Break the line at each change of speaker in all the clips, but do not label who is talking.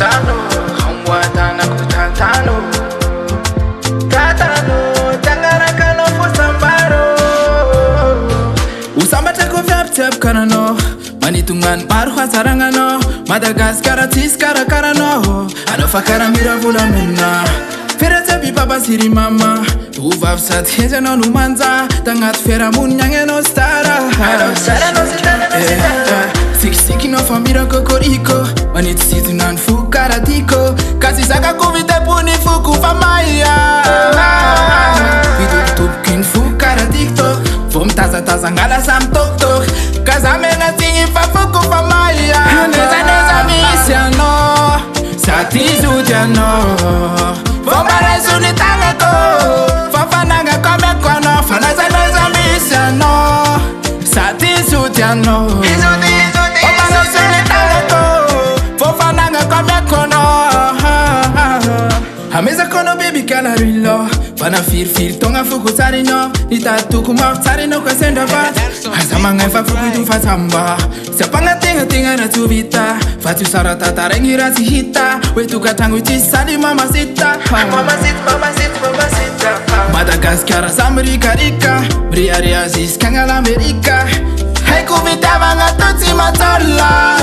tantano, hamwatanako tantano. Tantano, tangarakano fosambaro. Usambatako vyap karano, manitungan maro hasarangano. Madagascar tis karakarano, anofa karamira vula minna. Ferete bi baba siri mama, uvav sat heze no numanza, tangat fera munyang no stara. Siki no famira kokoriko, manit situnan fu karatiko, kasi saka kuvite puni fuku famaya. Vidu tupkin fu karatiko, vom taza ngala sam tok tok, kazamena tingi fa fuku famaya. Neza misiano, satizu jano. Vomare suni tangako, fafananga kome kwano, fanaza neza misiano, satizu jano. Vomare suni tangako, fafananga kome kwano. Hameza kono baby kala rilo, fana fir tonga fuku tarino, nita tuku ma tarino kwa senda ba. Hazamanga fa fuku tu fatamba, sapanga tinga na tuvita, fatu sarata tarengira si hita, wetu katangu chisali mama sita. Madagascar Amerika rika, ria zis kangala Amerika. Hai kuvita vanga tutsi matola.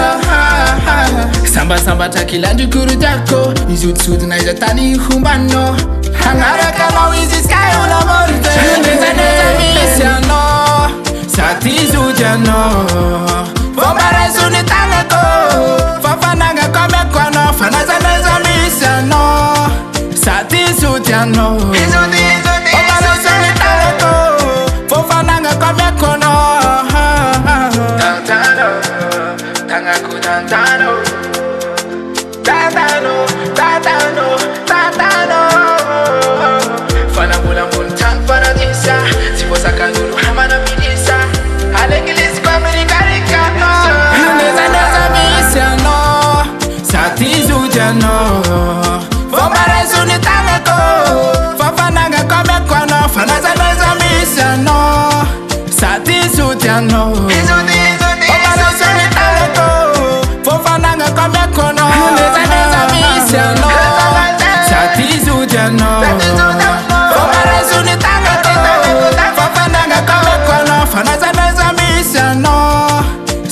Samba takila ndukuru jako, izut na izatani humbano. Hangara kama wizi sky una morte. Neza misiano, satizu jano. Vomare suni tangako, fafananga kome kwano, fanaza neza misiano, satizu jano. Vomare suni tangako, fafananga kome kwano. Tantano, tangaku tantano. Tantano, fana mula muntan paradisa, si posa kanulu hamana midisa, alegilis kwa Amerika. Neza misiano, satizu jano. Vomare suni tangako, fafananga kome kwano, fanaza neza misiano, satizu jano. Vomare suni tangako, fafananga kome kwano. Neza misiano, satizu jano. Vomare suni tangako, fafananga kome kwano, fanaza neza misiano,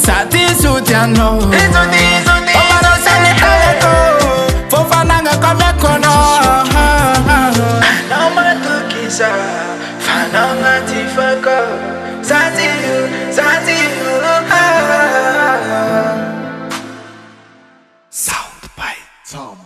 satizu jano. Vomare suni tangako, fafananga kome kwano. Anamatukiza, fananga tifako, satizu.
Sound by Tom.